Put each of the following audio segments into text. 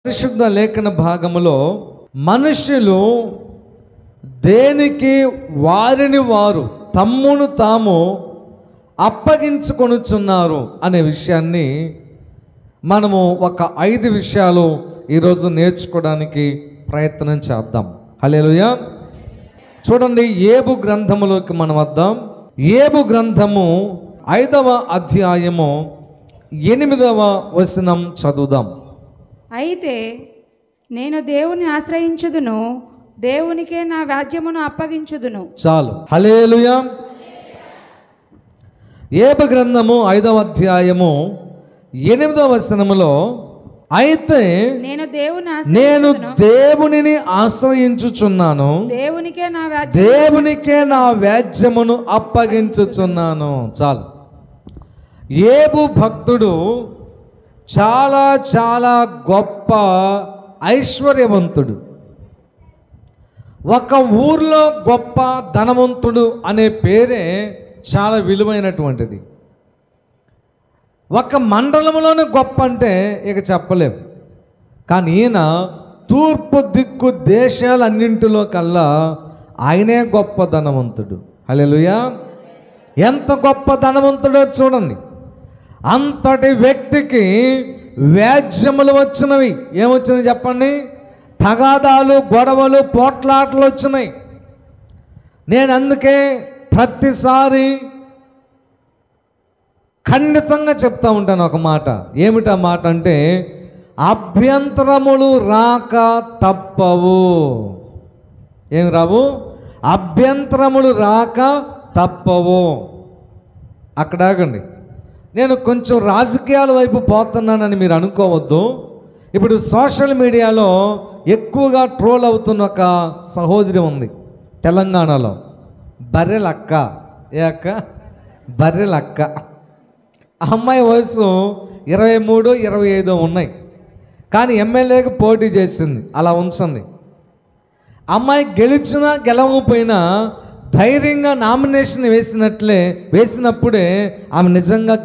పరిశుద్ధ లేఖన భాగములో మనుషులు దేనికి వారిని వారు తమ్మును తాము అప్పగించుకొనుచున్నారు అనే విషయాన్ని మనము ఒక 5 విషయాలు ఈరోజు నేర్చుకోవడానికి ప్రయత్నం చేద్దాం. హల్లెలూయా. చూడండి, ఏబు గ్రంథములోకి మనం వద్దాం. ఏబు గ్రంథము 5వ అధ్యాయము 8వ వచనం చదువుదాం. అయితే నేను దేవుని ఆశ్రయించుదును, దేవునికే నా వ్యాజ్యమును అప్పగించుదును. చాలు. హల్లెలూయా. ఏబు గ్రంథము 5వ అధ్యాయము 8వ వచనములో, అయితే నేను దేవునిని ఆశ్రయించుచున్నాను, దేవునికే నా వ్యాజ్యమును అప్పగించుచున్నాను. చాలు. ఏబు భక్తుడు చాలా చాలా గొప్ప ఐశ్వర్యవంతుడు. ఒక ఊర్లో గొప్ప ధనవంతుడు అనే పేరే చాలా విలువైనటువంటిది. ఒక మండలంలోనే గొప్ప అంటే ఇక చెప్పలేం. కానీ ఈయన తూర్పు దిక్కు దేశాలన్నింటిలో కల్లా ఆయనే గొప్ప ధనవంతుడు. హల్లెలూయా. ఎంత గొప్ప ధనవంతుడో చూడండి. అంతటి వ్యక్తికి వ్యాజ్యములు వచ్చినవి. ఏమొచ్చినాయి చెప్పండి? తగాదాలు, గొడవలు, పోట్లాటలు వచ్చినాయి. నేను అందుకే ప్రతిసారి ఖండితంగా చెప్తా ఉంటాను ఒక మాట. ఏమిటా మాట అంటే, అభ్యంతరములు రాక తప్పవు. ఏమి రావు? అభ్యంతరములు రాక తప్పవు. అక్కడ ఆగండి. నేను కొంచెం రాజకీయాల వైపు పోతున్నానని మీరు అనుకోవద్దు. ఇప్పుడు సోషల్ మీడియాలో ఎక్కువగా ట్రోల్ అవుతున్న ఒక సహోదరి ఉంది తెలంగాణలో, బర్రెలక్క. ఏ అక్క? బర్రెలక్క. ఆ అమ్మాయి వయసు 23, 25 ఉన్నాయి. కానీ ఎమ్మెల్యేకి పోటీ చేసింది. అలా ఉంచండి. అమ్మాయి గెలిచినా గెలవకపోయినా ధైర్యంగా నామినేషన్ వేసినప్పుడే ఆమె నిజంగా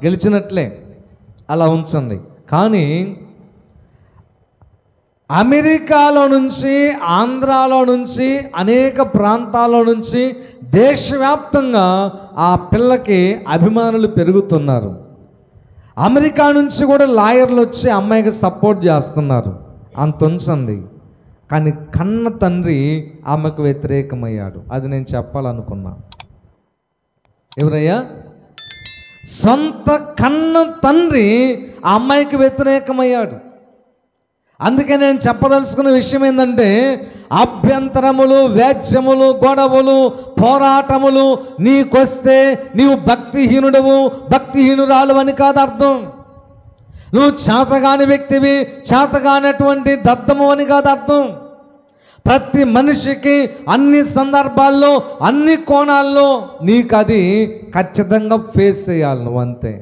గెలిచినట్లే. అలా ఉంచండి. కానీ అమెరికాలో నుంచి, ఆంధ్రాలో నుంచి, అనేక ప్రాంతాల నుంచి దేశవ్యాప్తంగా ఆ పిల్లకి అభిమానులు పెరుగుతున్నారు. అమెరికా నుంచి కూడా లాయర్లు వచ్చి అమ్మాయికి సపోర్ట్ చేస్తున్నారు. అంత ఉంచండి. కానీ కన్న తండ్రి ఆమెకు వ్యతిరేకమయ్యాడు. అది నేను చెప్పాలనుకున్నా. ఎవరయ్యా? సొంత కన్న తండ్రి ఆ అమ్మాయికి వ్యతిరేకమయ్యాడు. అందుకే నేను చెప్పదలుచుకున్న విషయం ఏంటంటే, అభ్యంతరములు, వ్యాజ్యములు, గొడవలు, పోరాటములు నీకొస్తే నీవు భక్తిహీనుడవు, భక్తిహీనురాలు అని కాదు అర్థం. నువ్వు చేతగాని వ్యక్తివి, చేతగానటువంటి దద్దము అని కాదు అర్థం. ప్రతి మనిషికి అన్ని సందర్భాల్లో, అన్ని కోణాల్లో నీకు అది ఖచ్చితంగా ఫేస్ చేయాలి నువ్వు, అంతే.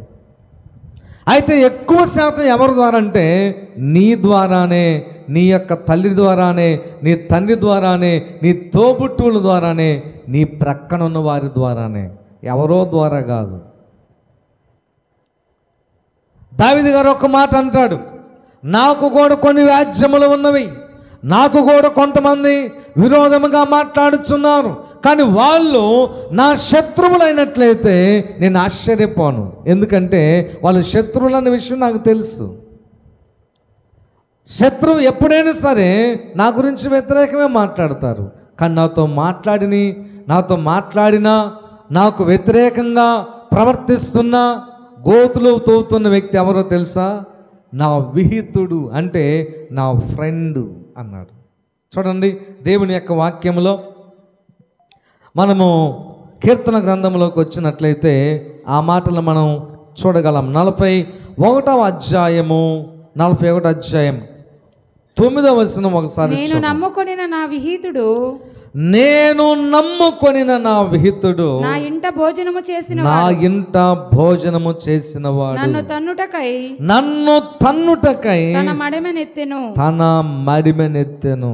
అయితే ఎక్కువ శాతం ఎవరి ద్వారా అంటే, నీ ద్వారానే, నీ యొక్క తల్లి ద్వారానే, నీ తండ్రి ద్వారానే, నీ తోబుట్టువుల ద్వారానే, నీ ప్రక్కన ఉన్న వారి ద్వారానే, ఎవరో ద్వారా కాదు. దావీదు గారు ఒక మాట అంటాడు, నాకు కూడా కొన్ని వ్యాజ్యములు ఉన్నవి, నాకు కూడా కొంతమంది విరోధముగా మాట్లాడుచున్నారు, కానీ వాళ్ళు నా శత్రువులైనట్లయితే నేను ఆశ్చర్యపోను. ఎందుకంటే వాళ్ళు శత్రువులు అనే విషయం నాకు తెలుసు. శత్రువు ఎప్పుడైనా సరే నా గురించి వ్యతిరేకమే మాట్లాడతారు. కానీ నాతో మాట్లాడినా నాకు వ్యతిరేకంగా ప్రవర్తిస్తున్న, గోతులు తవ్వుతున్న వ్యక్తి ఎవరో తెలుసా? నా విహితుడు, అంటే నా ఫ్రెండు అన్నాడు. చూడండి, దేవుని యొక్క వాక్యంలో మనము కీర్తన గ్రంథంలోకి వచ్చినట్లయితే ఆ మాటలు మనం చూడగలం. 41వ అధ్యాయము 9వ వచనం ఒకసారి. నేను నమ్ముకొనిన నా విహితుడు నా ఇంట భోజనము చేసినవాడు నన్ను తన్నుటకై తన మడిమెనెత్తెను.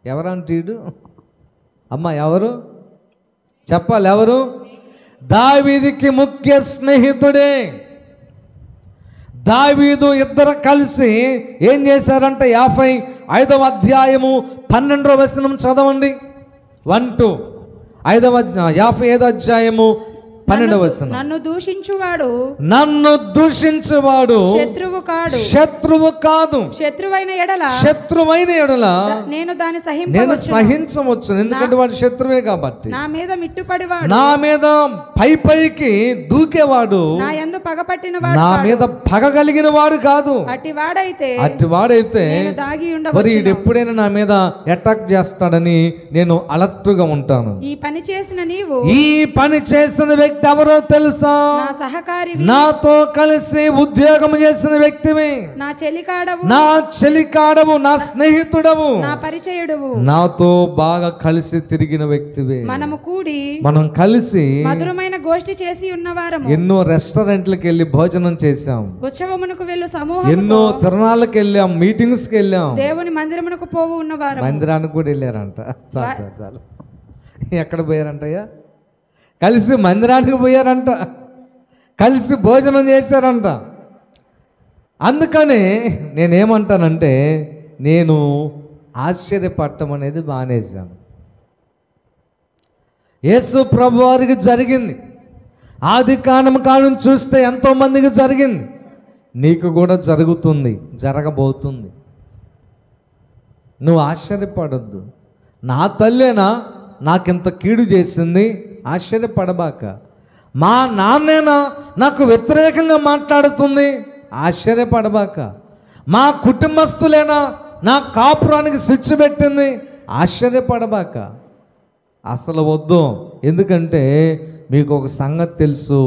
ఎవరంటీడు? అమ్మ ఎవరు చెప్పాలి? ఎవరు? దావీదుకి ముఖ్య స్నేహితుడే. దావీదు ఇద్దరు కలిసి ఏం చేశారంటే 55వ అధ్యాయము 12వ వచనం చదవండి. 1-2 55వ అధ్యాయము 12వ వచనం. నన్ను దూషించువాడు శత్రువు కాదు. శత్రువైన ఎడల నేను దాన్ని సహించవచ్చు, ఎందుకంటే వాడు శత్రువే కాబట్టి. నా మీద మిట్టుపడివాడు, నా మీద పైకి దూకేవాడు, నా మీద పగ కలిగిన వాడు కాదు. అట్టివాడైతే మరి ఎప్పుడైనా నా మీద అటాక్ చేస్తాడని నేను అలర్ట్గా ఉంటాను. ఈ పని చేసిన వ్యక్తి ఎవరో తెలుసా? నాతో కలిసి ఉద్యోగం చేసిన వ్యక్తివి, నా చెలికాడవు, నా స్నేహితుడవు, నా పరిచయుడవు, నాతో బాగా కలిసి తిరిగిన వ్యక్తివి. మనం కలిసి మధురమైన గోష్ఠి చేసి ఉన్నవారము. ఎన్నో రెస్టారెంట్లకు వెళ్ళి భోజనం చేశాం, ఉత్సవమునకు వెళ్ళు సమూహం, ఎన్నో తిరణాలకు వెళ్ళాం, మీటింగ్స్ కి వెళ్ళాం, దేవుని మందిరమునకు పోవు ఉన్నవారు. మందిరానికి కూడా వెళ్ళారంట. చాలు ఎక్కడ పోయారంటయ్యా? కలిసి మందిరానికి పోయారంట, కలిసి భోజనం చేశారంట. అందుకనే నేనేమంటానంటే, నేను ఆశ్చర్యపడటం అనేది మానేశాను. యేసు ప్రభు వారికి జరిగింది, ఆది కాండం చూస్తే ఎంతోమందికి జరిగింది, నీకు కూడా జరుగుతుంది, జరగబోతుంది. నువ్వు ఆశ్చర్యపడొద్దు. నా తల్లేనా నాకింత కీడు చేసింది, ఆశ్చర్యపడబాక. మా నాన్నేనా నాకు వ్యతిరేకంగా మాట్లాడుతుంది, ఆశ్చర్యపడబాక. మా కుటుంబస్తులేనా నా కాపురానికి స్విచ్ పెట్టింది, ఆశ్చర్యపడబాక. అసలు వద్దు. ఎందుకంటే మీకు ఒక సంగతి తెలుసు,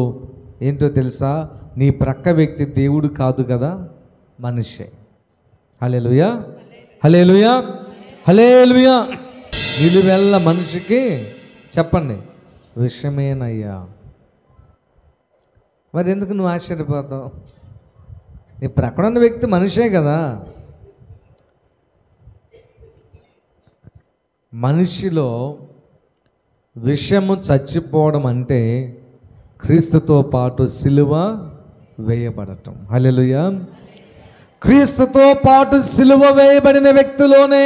ఏంటో తెలుసా? నీ ప్రక్క వ్యక్తి దేవుడు కాదు కదా, మనిషే. హల్లెలూయా, హల్లెలూయా, హల్లెలూయా. నిలువెల్ల మనిషికి చెప్పండి విషమేనయ్యా. మరి ఎందుకు నువ్వు ఆశ్చర్యపోతావు? నీ ప్రక్కన ఉన్న వ్యక్తి మనిషే కదా. మనిషిలో విషము చచ్చిపోవడం అంటే క్రీస్తుతో పాటు సిలువ వేయబడటం. హల్లెలూయా. క్రీస్తుతో పాటు సిలువ వేయబడిన వ్యక్తిలోనే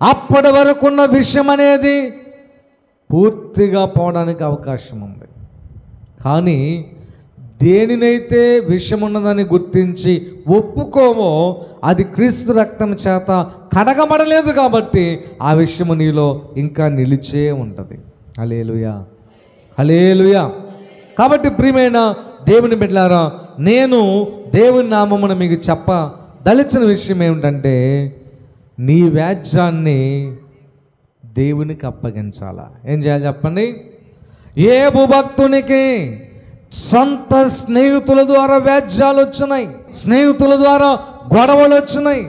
అప్పటి వరకున్న విషయం అనేది పూర్తిగా పోవడానికి అవకాశం ఉంది. కానీ దేనినైతే విషం ఉన్నదని గుర్తించి ఒప్పుకోవో అది క్రీస్తు రక్తం చేత కడగబడలేదు కాబట్టి ఆ విషయము నీలో ఇంకా నిలిచే ఉంటుంది. హల్లెలూయా, హల్లెలూయా. కాబట్టి ప్రియమైన దేవుని బిడ్డలారా, నేను దేవుని నామమున మీకు దలిచిన విషయం ఏమిటంటే, నీ వ్యాజ్యాన్ని దేవునికి అప్పగించాలా. ఏం చేయాలి చెప్పండి? యోబు భక్తునికి సొంత స్నేహితుల ద్వారా వ్యాజ్యాలు వచ్చినాయి, స్నేహితుల ద్వారా గొడవలు వచ్చినాయి.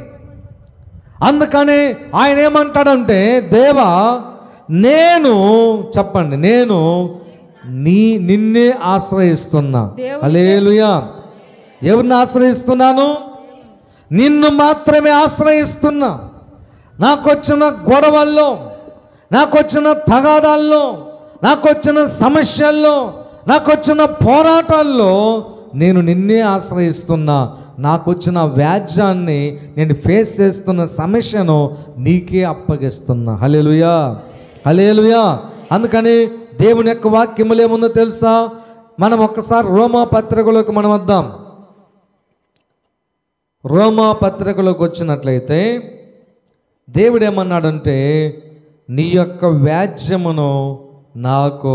అందుకని ఆయన ఏమంటాడంటే, దేవా నేను చెప్పండి, నేను నిన్నే ఆశ్రయిస్తున్నా. హల్లెలూయా. ఎవరిని ఆశ్రయిస్తున్నాను? నిన్ను మాత్రమే ఆశ్రయిస్తున్నా. నాకొచ్చిన గొడవల్లో, నాకొచ్చిన తగాదాల్లో, నాకొచ్చిన సమస్యల్లో, నాకొచ్చిన పోరాటాల్లో నేను నిన్నే ఆశ్రయిస్తున్నా. నాకొచ్చిన వ్యాజ్యాన్ని, నేను ఫేస్ చేస్తున్న సమస్యను నీకే అప్పగిస్తున్నా. హల్లెలూయా, హల్లెలూయా. అందుకని దేవుని యొక్క వాక్యములు ఏముందో తెలుసా? మనం ఒక్కసారి రోమా పత్రికలోకి మనం వద్దాం. రోమా పత్రికలోకి వచ్చినట్లయితే దేవుడు ఏమన్నాడంటే, నీ యొక్క వ్యాజ్యమును నాకు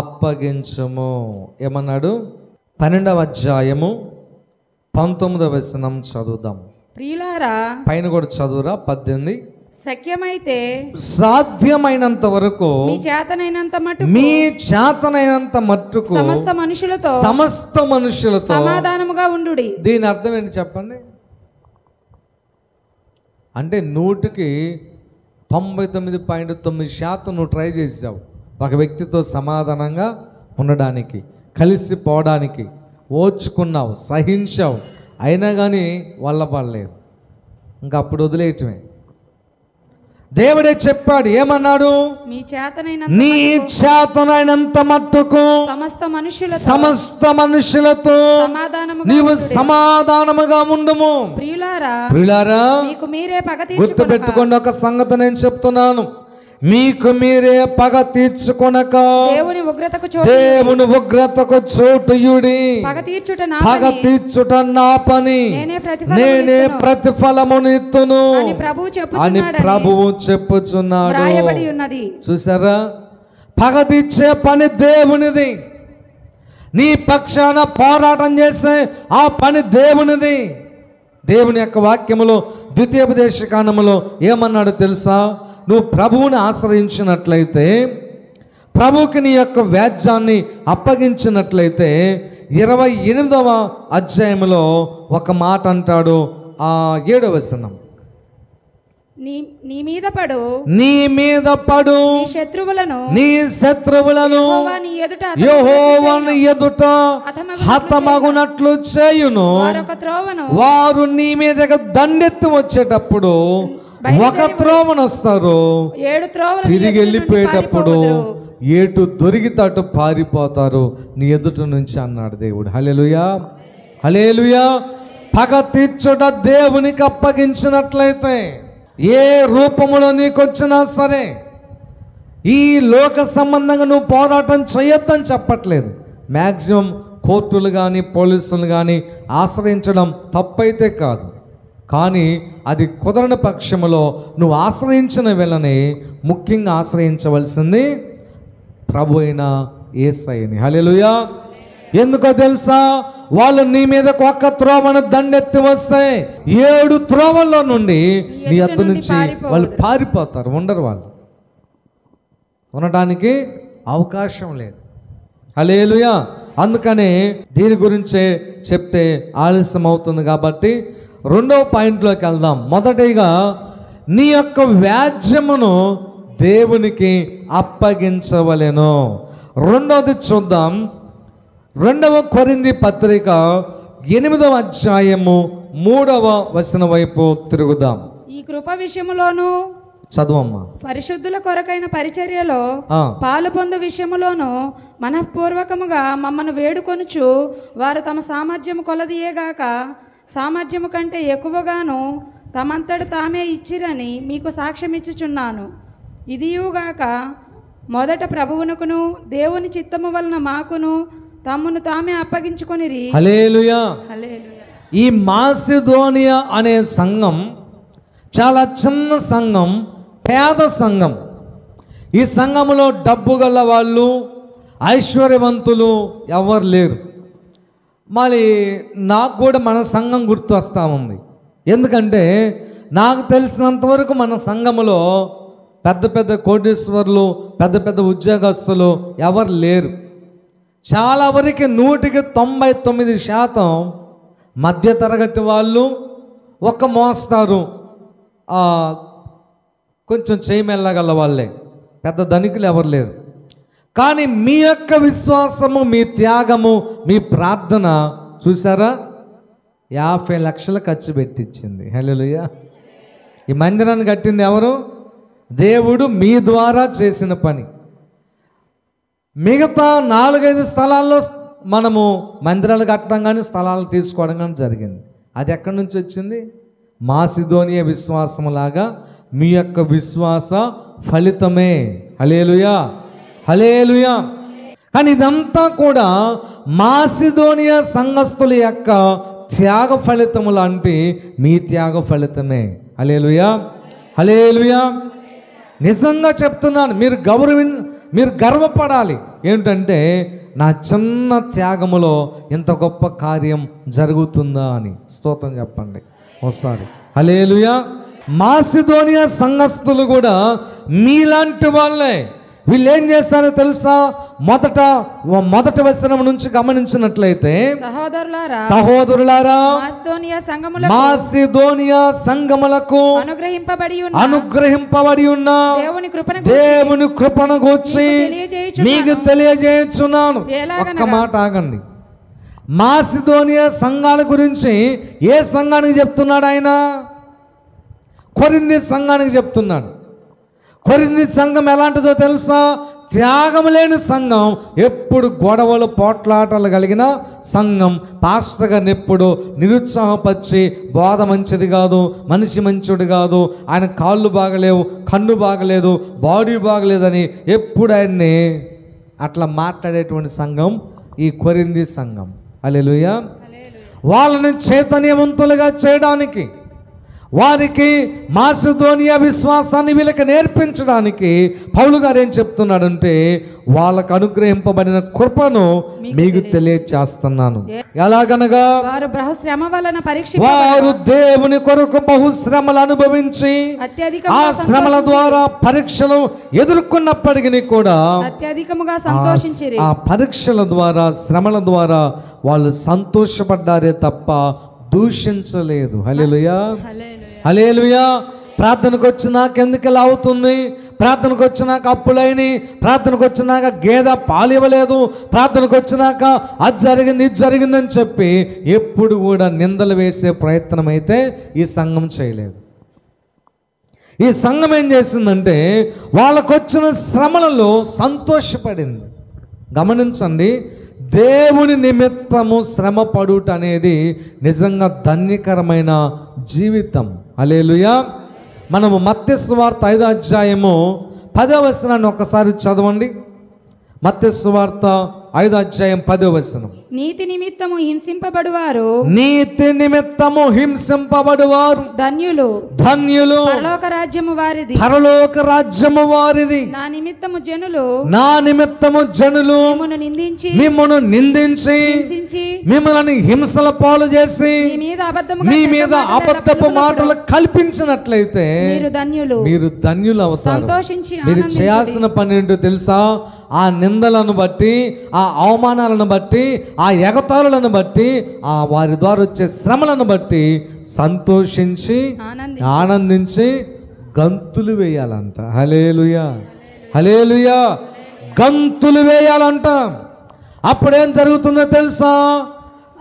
అప్పగించము. ఏమన్నాడు? 12వ అధ్యాయము 19వ వచనం చదువుదాం. ప్రియులారా, పైన కూడా చదువురా. 18. సాధ్యమైనంత వరకు మీ చేతనైనంత మట్టుకు సమస్త మనుషులతో సమాధానముగా ఉండుడి. దీని అర్థం ఏంటి చెప్పండి? అంటే 100కి 99.9% నువ్వు ట్రై చేసావు ఒక వ్యక్తితో సమాధానంగా ఉండడానికి, కలిసిపోవడానికి, ఓర్చుకున్నావు, సహించావు, అయినా కానీ వల్ల పడలేదు. ఇంకా అప్పుడు వదిలేయటమే. దేవుడే చెప్పాడు, ఏమన్నాడు? మీ నీ చేతనైనంత మట్టుకు సమస్త మనుషులతో నీవు సమాధానముగా ఉండుము. ప్రియులారా, గుర్తు పెట్టుకోండి, ఒక సంగతి నేను చెప్తున్నాను. మీకు మీరే పగ తీర్చుకొనక దేవుని ఉగ్రతకు చోటుయుడి. పగ తీర్చుట నా పని, నేనే ప్రతిఫలమును ఇత్తును అని ప్రభువు చెప్పుచున్నాడు. చూసారా, పగ తీర్చే పని దేవునిది. నీ పక్షాన పోరాటం చేసే ఆ పని దేవునిది. దేవుని యొక్క వాక్యములో ద్వితీయోపదేశకాండములో ఏమన్నాడు తెలుసా? నువ్వు ప్రభువుని ఆశ్రయించినట్లయితే, ప్రభువుకి నీ యొక్క వ్యాజ్యాన్ని అప్పగించినట్లయితే 28వ అధ్యాయంలో ఒక మాట అంటాడు. 7వ వచనం, నీ మీద పడు నీ శత్రువులను యెహోవాను ఎదుట హతమగునట్లు చేయును. వారు నీ మీదకి దండెత్తి వచ్చేటప్పుడు ఒక త్రోవను వస్తారు, తిరిగి వెళ్ళిపోయేటప్పుడు ఏటు దొరికితే అటు పారిపోతారు నీ ఎదుట నుంచి అన్నాడు దేవుడు. హల్లెలూయా, హల్లెలూయా. పగ తీర్చుట దేవునికి అప్పగించినట్లయితే ఏ రూపములో నీకు వచ్చినా సరే, ఈ లోక సంబంధంగా నువ్వు పోరాటం చేయొద్దని చెప్పట్లేదు. మ్యాక్సిమం కోర్టులు కానీ పోలీసులు కానీ ఆశ్రయించడం తప్పైతే కాదు, కానీ అది కుదరని పక్షములో నువ్వు ఆశ్రయించిన వేళనే ముఖ్యంగా ఆశ్రయించవలసింది ప్రభు అయిన యేసయ్యని. హల్లెలూయా. ఎందుకో తెలుసా? వాళ్ళు నీ మీదకు ఒక్క త్రోవను దండెత్తి వస్తే 7 త్రోవల్లో నుండి నీ అత్తు నుంచి వాళ్ళు పారిపోతారు. ఉండరు, వాళ్ళు ఉండటానికి అవకాశం లేదు. హల్లెలూయా. అందుకనే దీని గురించే చెప్తే ఆలస్యం అవుతుంది కాబట్టి 2వ పాయింట్లోకి వెళ్దాం. మొదటిగా నీ యొక్క వ్యాజ్యమును దేవునికి అప్పగించవలెను. రెండవది చూద్దాం. 2వ కొరింథీ పత్రిక 8వ అధ్యాయము 3వ వచనం వైపు తిరుగుదాం. ఈ కృప విషయములోను చదవమ్మా. పరిశుద్ధుల కొరకైన పరిచర్యలో పాలు పొందు విషయములోను మనఃపూర్వకముగా మమ్మను వేడుకొనుచు వారు తమ సామర్థ్యము కొలదియేగాక సామర్థ్యము కంటే ఎక్కువగాను తమంతట తామే ఇచ్చిరని మీకు సాక్ష్యం ఇచ్చుచున్నాను. ఇదియుగాక మొదట ప్రభువునకును దేవుని చిత్తము వలన మాకును తమ్మును తామే అప్పగించుకొనిరి. హల్లెలూయా. ఈ మాసిదోనియా అనే సంఘం చాలా చిన్న సంఘం, పేద సంఘం. ఈ సంఘములో డబ్బు గల వాళ్ళు, ఐశ్వర్యవంతులు ఎవరు లేరు. మరి నాకు కూడా మన సంఘం గుర్తు వస్తూ ఉంది. ఎందుకంటే నాకు తెలిసినంతవరకు మన సంఘములో పెద్ద పెద్ద కోటీశ్వరులు, పెద్ద పెద్ద ఉద్యోగస్తులు ఎవరు లేరు. చాలా వరకు 99% మధ్యతరగతి వాళ్ళు, ఒక మోస్తారు కొంచెం చేయమెల్లగల వాళ్ళే, పెద్ద ధనికులు ఎవరు లేరు. కానీ మీ యొక్క విశ్వాసము, మీ త్యాగము, మీ ప్రార్థన చూసారా 50 లక్షలు ఖర్చు పెట్టించింది. హల్లెలూయా. ఈ మందిరాన్ని కట్టింది ఎవరు? దేవుడు మీ ద్వారా చేసిన పని. మిగతా 4-5 స్థలాల్లో మనము మందిరాలు కట్టడం కానీ స్థలాలు తీసుకోవడం కానీ జరిగింది. అది ఎక్కడి నుంచి వచ్చింది? మాసిదోనియా విశ్వాసములాగా మీ యొక్క విశ్వాస ఫలితమే. హల్లెలూయా, హల్లెలూయా. కానీ ఇదంతా కూడా మాసిదోనియా సంఘస్థుల యొక్క త్యాగ ఫలితము లాంటి మీ త్యాగ ఫలితమే. హల్లెలూయా, హల్లెలూయా. నిజంగా చెప్తున్నాను, మీరు గర్వపడాలి. ఏంటంటే నా చిన్న త్యాగములో ఇంత గొప్ప కార్యం జరుగుతుందా అని. స్తోత్రం చెప్పండి ఒకసారి. హల్లెలూయా. మాసిదోనియా సంఘస్థులు కూడా మీలాంటి వాళ్ళే. వీళ్ళు ఏం చేశారో తెలుసా? మొదటి వచనం నుంచి గమనించినట్లయితే, సహోదరులారా మాసిదోనియా సంఘములకు అనుగ్రహింపబడి ఉన్న దేవుని కృపను గూర్చి మీకు తెలియజేయుచున్నాను. ఒక్క మాట ఆగండి. మాసిదోనియా సంఘాల గురించి ఏ సంఘానికి చెప్తున్నాడు ఆయన? కొరింథీ సంఘానికి చెప్తున్నాడు. కొరింథీ సంఘం ఎలాంటిదో తెలుసా? త్యాగం లేని సంఘం, ఎప్పుడు గొడవలు పోట్లాటలు కలిగిన సంఘం. పాస్టర్ గారిని ఎప్పుడు నిరుత్సాహపరిచి బోధ మంచిది కాదు, మనిషి మంచోడు కాదు, ఆయన కాళ్ళు బాగలేవు, కన్ను బాగలేదు, బాడీ బాగలేదని ఎప్పుడు ఆయన్ని అట్లా మాట్లాడేటువంటి సంఘం ఈ కొరింథీ సంఘం. హల్లెలూయా. వాళ్ళని చైతన్యవంతులుగా చేయడానికి, వారికి మాసిదోనియా విశ్వాసాన్ని వీళ్ళకి నేర్పించడానికి పౌలు గారు ఏం చెప్తున్నాడంటే, వాళ్ళకు అనుగ్రహింపబడిన కృపను మీకు తెలియచేస్తున్నాను. ఎలాగనగా వారు దేవుని కొరకు బహుశ్రమలు అనుభవించి ఆ శ్రమల ద్వారా పరీక్షలు ఎదుర్కొన్నప్పటికీ కూడా అత్యధికముగా సంతోషించిరి. ఆ పరీక్షల ద్వారా, శ్రమల ద్వారా వాళ్ళు సంతోషపడ్డారే తప్ప దూషించలేదు. హల్లెలూయా, హల్లెలూయా. ప్రార్థనకు వచ్చినాక ఎందుకు ఇలా అవుతుంది, ప్రార్థనకు వచ్చినాక అప్పులైన, ప్రార్థనకు వచ్చినాక గేదె పాలు ఇవ్వలేదు, ప్రార్థనకు వచ్చినాక అది జరిగింది ఇది జరిగిందని చెప్పి ఎప్పుడు కూడా నిందలు వేసే ప్రయత్నం అయితే ఈ సంఘం చేయలేదు. ఈ సంఘం ఏం చేసిందంటే వాళ్ళకు వచ్చిన శ్రమలలో సంతోషపడింది. గమనించండి, దేవుని నిమిత్తము శ్రమ పడుట అనేది నిజంగా ధన్యకరమైన జీవితం. హల్లెలూయా. మనము మత్తయి సువార్త 5వ అధ్యాయము 10వ వచనాన్ని ఒకసారి చదవండి. మత్తయి సువార్త 5వ అధ్యాయం 10వ వచనం. నీతి నిమిత్తము హింసింపబడువారు, నీతి నిమిత్తము హింసింపబడువారు ధన్యులు, ధన్యులు, పరలోక రాజ్యము వారిది, పరలోక రాజ్యము వారిది. నా నిమిత్తము జనులు, నా నిమిత్తము జనులు మిమ్మును నిందించి, మిమ్మును నిందించి, హింసించి, మిమ్మల్ని హింసల పాలు చేసి, మీ మీద అబద్ధపు మాటలు కల్పించినట్లయితే మీరు ధన్యులు, మీరు ధన్యులు అవుతారు. సంతోషించి మీరు చేయాల్సిన పని ఏంటో తెలుసా? ఆ నిందలను బట్టి, ఆ అవమానాలను బట్టి, ఆ ఎగతాళులను బట్టి, ఆ వారి ద్వారా వచ్చే శ్రమలను బట్టి సంతోషించి ఆనందించి గంతులు వేయాలంట. హల్లెలూయా, హల్లెలూయా. గంతులు వేయాలంట. అప్పుడేం జరుగుతుందో తెలుసా?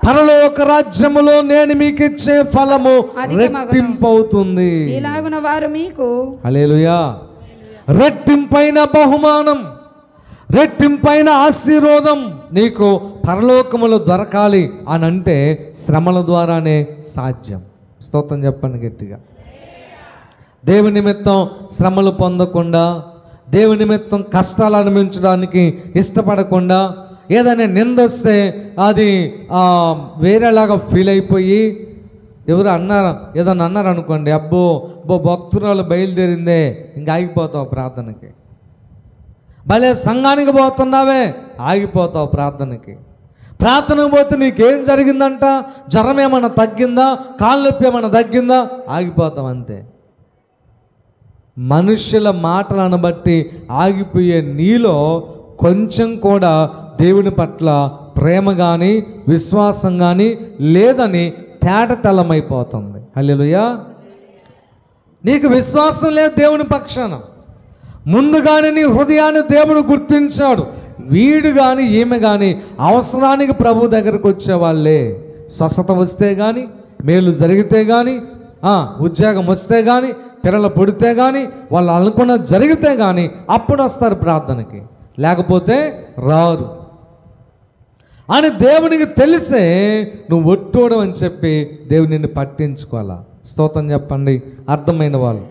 పరలోక రాజ్యములో నేను మీకు ఇచ్చే ఫలము రెట్టింపవుతుంది. ఇలాగున వారు మీకు, హల్లెలూయా, రెట్టింపైన బహుమానం, రెట్టింపైన ఆశీర్వాదం నీకు పరలోకములో దొరకాలి అని అంటే శ్రమల ద్వారానే సాధ్యం. స్తోత్రం చెప్పండి గట్టిగా. దేవుని నిమిత్తం శ్రమలు పొందకుండా, దేవుని నిమిత్తం కష్టాలు అనుభవించడానికి ఇష్టపడకుండా, ఏదైనా నిందొస్తే అది వేరేలాగా ఫీల్ అయిపోయి, ఎవరు అన్నారు ఏదన్నా అన్నారు అనుకోండి, అబ్బో భక్తురాలు బయలుదేరిందే, ఇంకా ఆగిపోతావు ప్రార్థనకి. భలే సంఘానికి పోతున్నావే, ఆగిపోతావు ప్రార్థనకి. ప్రార్థనకు పోతే నీకేం జరిగిందంట, జ్వరం ఏమన్నా తగ్గిందా, కాళ్ళు నొప్పి ఏమన్నా తగ్గిందా, ఆగిపోతావు అంతే. మనుష్యుల మాటలను బట్టి ఆగిపోయే నీలో కొంచెం కూడా దేవుని పట్ల ప్రేమ కానీ విశ్వాసం కానీ లేదని తేటతెల్లమైపోతుంది. హల్లెలూయా. నీకు విశ్వాసం లేదు దేవుని పక్షాన. ముందుగానే నీ హృదయాన్ని దేవుడు గుర్తించాడు. వీడు కానీ ఈమె కానీ అవసరానికి ప్రభు దగ్గరకు వచ్చేవాళ్ళే. స్వస్థత వస్తే కానీ, మేలు జరిగితే కానీ, ఉద్యోగం వస్తే కానీ, పిల్లలు పుడితే కానీ, వాళ్ళు అనుకున్న జరిగితే కానీ అప్పుడు వస్తారు ప్రార్థనకి, లేకపోతే రారు అని దేవునికి తెలిసే నువ్వు ఒట్టోడం అని చెప్పి దేవుని నిన్ను పట్టించుకోవాలా. స్తోత్రం చెప్పండి అర్థమైన వాళ్ళు.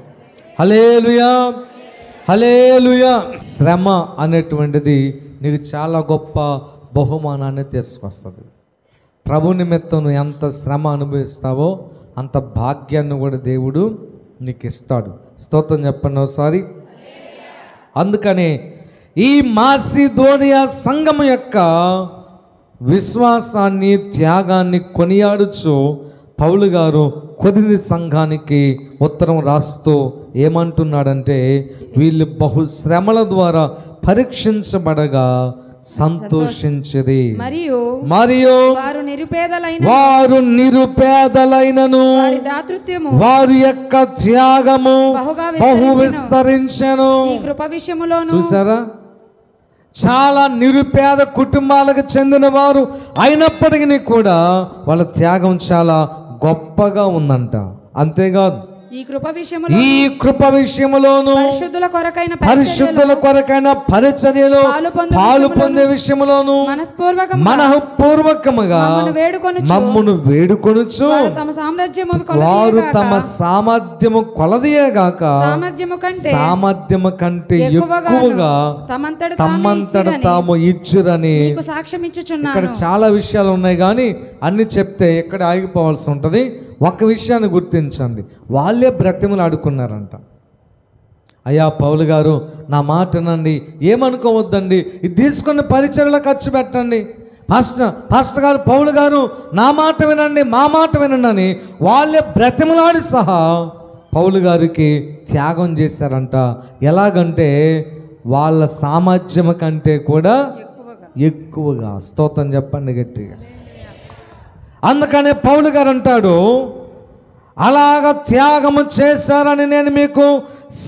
హల్లెలూయా, హల్లెలూయా. శ్రమ అనేటువంటిది నీకు చాలా గొప్ప బహుమానాన్ని తీసుకొస్తుంది. ప్రభు నిమిత్తం నువ్వు ఎంత శ్రమ అనుభవిస్తావో అంత భాగ్యాన్ని కూడా దేవుడు నీకు ఇస్తాడు. స్తోత్రం చెప్పండి ఒకసారి. అందుకనే ఈ మాసిదోనియా సంఘం యొక్క విశ్వాసాన్ని, త్యాగాన్ని కొనియాడుచు పౌలు గారు కొరింథీ సంఘానికి ఉత్తరం రాస్తూ ఏమంటున్నాడంటే, వీళ్ళు బహుశ్రమల ద్వారా పరీక్షించబడగా సంతోషించిరి, మరియు వారు నిరుపేదలైనను వారి యొక్క త్యాగము బహు విస్తరించెను. చూసారా, చాలా నిరుపేద కుటుంబాలకు చెందిన వారు అయినప్పటికీ కూడా వాళ్ళ త్యాగం చాలా గొప్పగా ఉందంట. అంతేకాదు, ఈ కృప విషయములో ఈ కృప విషయములోను పరిశుద్ధుల కొరకైన పరిచర్యలో పాలు పొందే విషయములోను మనఃపూర్వకముగా మమ్మును వేడుకొనుచు వారు తమ సామర్థ్యము కొలదియేగాక సామర్థ్యము కంటే ఎక్కువగా తమ్మంతట తాము ఇచ్చురని. ఇక్కడ చాలా విషయాలు ఉన్నాయి కానీ అన్ని చెప్తే ఎక్కడ ఆగిపోవాల్సి ఉంటుంది. ఒక విషయాన్ని గుర్తించండి, వాళ్ళే బ్రతిమలు ఆడుకున్నారంట. అయ్యా పౌలు గారు నా మాటనండి, ఏమనుకోవద్దండి, ఇది తీసుకుని పరిచర్యలో ఖర్చు పెట్టండి. పాస్టర్ గారు పౌలు గారు నా మాట వినండి, మా మాట వినండి అని వాళ్ళే బ్రతిమలాడి సహా పౌలు గారికి త్యాగం చేశారంట. ఎలాగంటే వాళ్ళ సామర్థ్యం కంటే కూడా ఎక్కువగా. స్తోత్రం చెప్పండి గట్టిగా. అందుకనే పౌలు గారు అంటాడు, అలాగ త్యాగము చేశారని నేను మీకు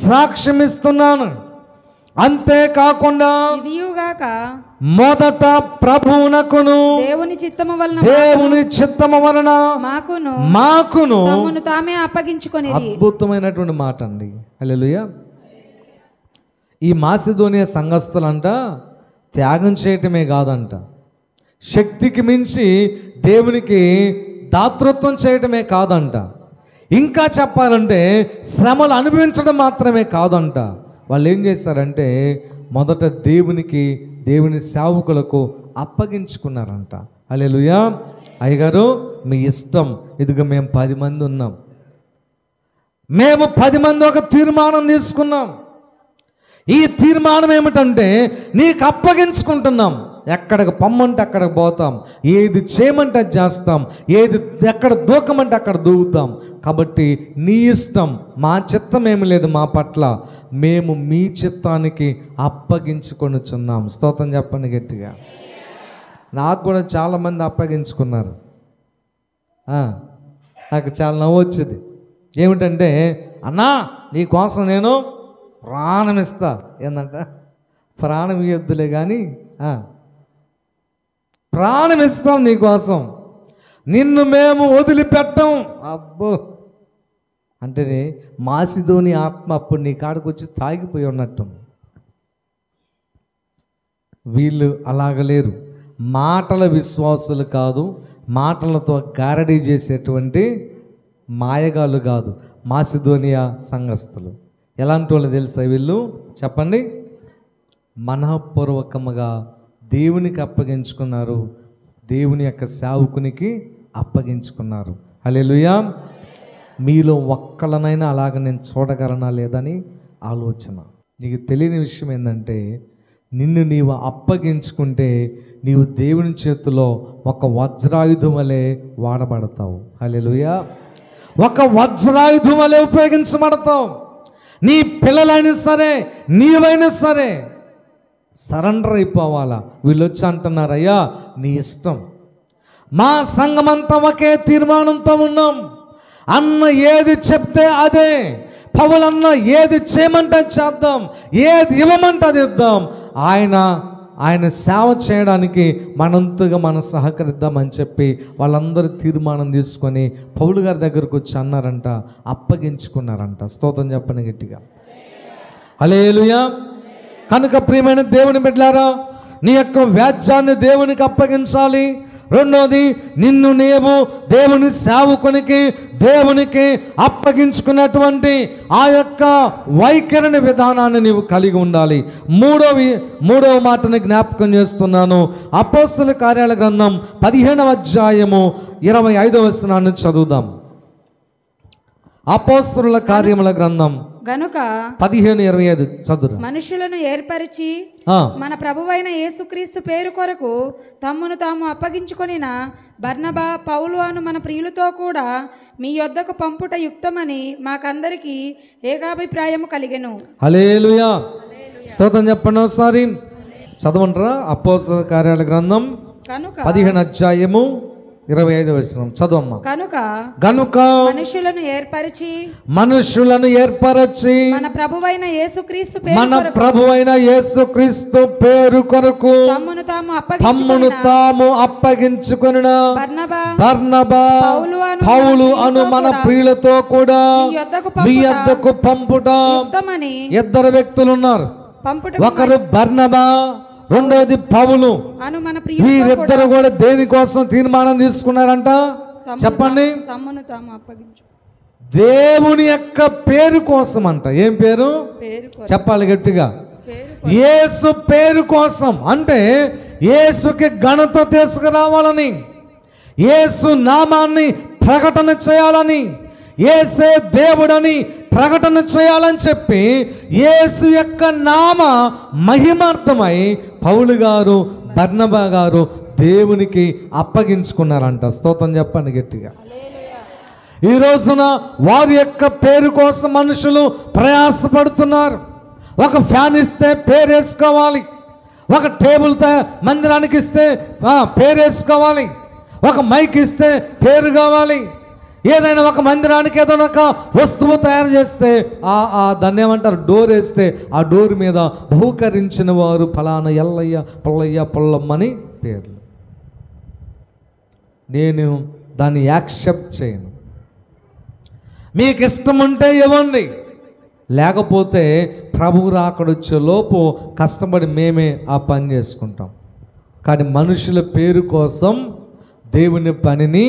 సాక్ష్యం ఇస్తున్నాను. అంతేకాకుండా మొదట ప్రభువునకును దేవుని చిత్తము వలన మాకును తామే అప్పగించుకొని. అద్భుతమైనటువంటి మాట అండి. హల్లెలూయా. ఈ మాసిదోనియా సంఘస్థులంట త్యాగం చేయటమే కాదంట, శక్తికి మించి దేవునికి దాతృత్వం చేయటమే కాదంట, ఇంకా చెప్పాలంటే శ్రమలు అనుభవించడం మాత్రమే కాదంట. వాళ్ళు ఏం చేశారంటే మొదట దేవుని సేవకులకు అప్పగించుకున్నారంట. హల్లెలూయా. అయ్యగారు మీ ఇష్టం, ఇదిగో మేము 10 మంది ఉన్నాం, మేము 10 మంది ఒక తీర్మానం తీసుకున్నాం. ఈ తీర్మానం ఏమిటంటే నీకు అప్పగించుకుంటున్నాం, ఎక్కడికి పొమ్మంటే అక్కడికి పోతాం, ఏది చేయమంటే అది చేస్తాం, ఎక్కడ దూకమంటే అక్కడ దూకుతాం. కాబట్టి నీ ఇష్టం, మా చిత్తం ఏమి లేదు మా పట్ల, మేము మీ చిత్తానికి అప్పగించుకొనుచున్నాం. స్తోత్రం చెప్పండి గట్టిగా. నాకు కూడా చాలామంది అప్పగించుకున్నారు. నాకు చాలా నవ్వు వచ్చింది. ఏమిటంటే, అన్నా నీ కోసం నేను ప్రాణం ఇస్తా. ఏందంట, ప్రాణం ఇవ్వద్దులే కానీ ప్రాణం ఇస్తాం నీకోసం, నిన్ను మేము వదిలిపెట్టాం. అబ్బో అంటే మాసిదోని ఆత్మ అప్పుడు నీ కాడికి వచ్చి తాగిపోయి ఉన్నట్టు. వీళ్ళు అలాగలేరు, మాటల విశ్వాసులు కాదు, మాటలతో గారడీ చేసేటువంటి మాయగాళ్ళు కాదు మాసిదోనియా సంఘస్థులు. ఎలాంటి వాళ్ళు తెలుసా వీళ్ళు చెప్పండి? మనఃపూర్వకముగా దేవునికి అప్పగించుకున్నారు, దేవుని యొక్క సేవకునికి అప్పగించుకున్నారు. హల్లెలూయా. మీలో ఒక్కళ్ళనైనా అలాగ నేను చూడగలనా లేదని ఆలోచన. నీకు తెలియని విషయం ఏంటంటే, నిన్ను నీవు అప్పగించుకుంటే నీవు దేవుని చేతిలో ఒక వజ్రాయుధం వలె వాడబడతావు. హల్లెలూయా. ఒక వజ్రాయుధం వలె ఉపయోగించబడతావు. నీ పిల్లలైనా సరే, నీవైనా సరే సరెండర్ అయిపోవాలా. వీళ్ళు వచ్చి అంటున్నారు, అయ్యా నీ ఇష్టం, మా సంఘమంతా ఒకే తీర్మానంతో ఉన్నాం, అన్న ఏది చెప్తే అదే, పౌలన్న ఏది చేయమంటే చేద్దాం, ఏది ఇవ్వమంటే అది ఇద్దాం, ఆయన సేవ చేయడానికి మనంతగా మనం సహకరిద్దామని చెప్పి వాళ్ళందరూ తీర్మానం తీసుకొని పౌలు గారి దగ్గరకు వచ్చి అన్నారంట, అప్పగించుకున్నారంట. స్తోత్రం చెప్పండి గట్టిగా. హల్లెలూయా. కనుక ప్రియమైన దేవుని బిడ్డలారా, నీ యొక్క వ్యాజ్యాన్ని దేవునికి అప్పగించాలి. రెండోది, నిన్ను నీవు దేవుని సేవకునికి దేవునికి అప్పగించుకున్నటువంటి ఆ యొక్క వైఖరిని విధానాన్ని నీవు కలిగి ఉండాలి. మూడవ మాటని జ్ఞాపకం చేస్తున్నాను. అపోస్తలుల కార్యాల గ్రంథం 15వ అధ్యాయము 25వ వచనాన్ని చదువుదాం. అపోస్తలుల కార్యముల గ్రంథం గనుక 15:25 చదువు. మనుషులను ఏర్పరిచి మన ప్రభువైన యేసుక్రీస్తు పేరు కొరకు తమ్మును తాము అప్పగించుకొనిన బర్నబా, పౌలు అను మన ప్రియులతో కూడా మీ యొద్దకు పంపుట యుక్తమని మాకందరికి ఏకాభిప్రాయము కలిగెను. హల్లెలూయా. స్తోత్రం చెప్పండి ఒకసారి చదవంటారా? అపోస్తలుల కార్యాల గ్రంథం 15వ అధ్యాయము 25వ వచనం చదవమ్మా. కనుక మనుషులను ఏర్పరచి మన ప్రభువైన యేసుక్రీస్తు పేరు కొరకు తమ్మును తాము అప్పగించుకొనిన బర్నబా పౌలు అను మన ప్రియులతో కూడా మీ యొద్దకు పంపుట. ఇద్దరు వ్యక్తులు ఉన్నారు, ఒకరు బర్నబా, రెండోది పౌలు. వీరిద్దరు కూడా దేనికోసం తీర్మానం తీసుకున్నారంట చెప్పండి? దేవుని యొక్క పేరు కోసం అంట. ఏం పేరు చెప్పాలి గట్టిగా? యేసు పేరు కోసం. అంటే యేసుకి ఘనత తీసుకురావాలని, యేసు నామాన్ని ప్రకటన చేయాలని, యేసే దేవుడని ప్రకటన చేయాలని చెప్పి యేసు యొక్క నామ మహిమార్థమై పౌలు గారు, బర్నబా గారు దేవునికి అప్పగించుకున్నారంట. స్తోత్రం చెప్పండి గట్టిగా. ఈ రోజున వారి యొక్క పేరు కోసం మనుషులు ప్రయాసపడుతున్నారు. ఒక ఫ్యాన్ ఇస్తే పేరు వేసుకోవాలి, ఒక టేబుల్ మందిరానికి ఇస్తే పేరు వేసుకోవాలి, ఒక మైక్ ఇస్తే పేరు కావాలి, ఏదైనా ఒక మందిరానికి ఏదైనా ఒక వస్తువు తయారు చేస్తే దాన్ని ఏమంటారు, డోర్ వేస్తే ఆ డోర్ మీద బహుకరించిన వారు ఫలానా ఎల్లయ్య, పుల్లయ్య, పుల్లమ్మని పేర్లు. నేను దాన్ని యాక్సెప్ట్ చేయను. మీకు ఇష్టం ఉంటే ఇవ్వండి, లేకపోతే ప్రభు రాకడొచ్చే లోపు కష్టపడి మేమే ఆ పని చేసుకుంటాం. కానీ మనుషుల పేరు కోసం దేవుని పనిని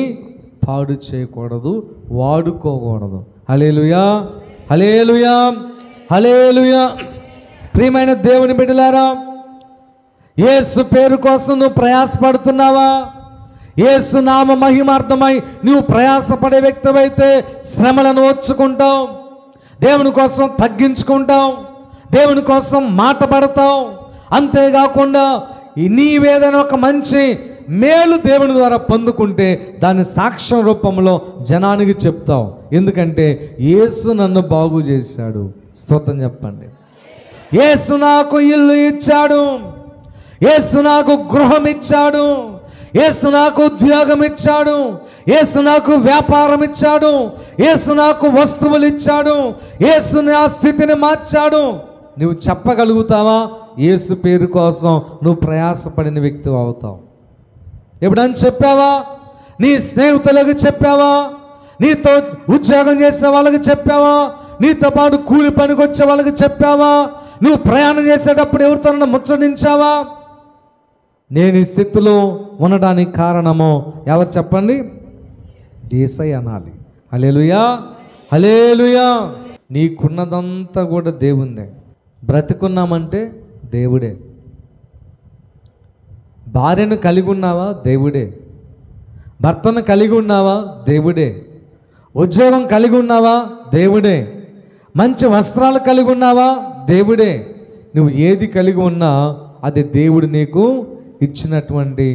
పాడు చేయకూడదు, వాడుకోకూడదు. హల్లెలూయా, హల్లెలూయా, హల్లెలూయా. ప్రియమైన దేవుని బిడ్డలారా, యేసు పేరు కోసం నువ్వు ప్రయాసపడుతున్నావా? యేసు నామ మహిమార్థమై నువ్వు ప్రయాసపడే వ్యక్తివైతే శ్రమలను ఓర్చుకుంటావు, దేవుని కోసం తగ్గించుకుంటావు, దేవుని కోసం మాట పడతావు. అంతేకాకుండా నీవేదైనా ఒక మంచి మేలు దేవుని ద్వారా పొందుకుంటే దాన్ని సాక్ష్యం రూపంలో జనానికి చెప్తావు. ఎందుకంటే యేసు నన్ను బాగు చేశాడు. స్తోత్రం చెప్పండి. యేసు నాకు ఇల్లు ఇచ్చాడు, యేసు నాకు గృహం ఇచ్చాడు, యేసు నాకు ఉద్యోగం ఇచ్చాడు, యేసు నాకు వ్యాపారం ఇచ్చాడు, యేసు నాకు వస్తువులు ఇచ్చాడు, యేసు నా స్థితిని మార్చాడు. నువ్వు చెప్పగలుగుతావా? యేసు పేరు కోసం నువ్వు ప్రయాసపడిన వ్యక్తి అవుతావు. ఎప్పుడని చెప్పావా? నీ స్నేహితులకు చెప్పావా? నీతో ఉద్యోగం చేసే వాళ్ళకి చెప్పావా? నీతో పాటు కూలి పనికి వచ్చే వాళ్ళకి చెప్పావా? నువ్వు ప్రయాణం చేసేటప్పుడు ఎవరితో ముచ్చటించావా? నేను ఈ స్థితిలో ఉండడానికి కారణము ఎవరు చెప్పండి? యేసయ్య అనాలి. హల్లెలూయా, హల్లెలూయా. నీకున్నదంతా కూడా దేవుందే. బ్రతికున్నామంటే దేవుడే. భార్యను కలిగి ఉన్నావా? దేవుడే. భర్తను కలిగి ఉన్నావా? దేవుడే. ఉద్యోగం కలిగి ఉన్నావా? దేవుడే. మంచి వస్త్రాలు కలిగి ఉన్నావా? దేవుడే. నువ్వు ఏది కలిగి ఉన్నా అది దేవుడు నీకు ఇచ్చినటువంటి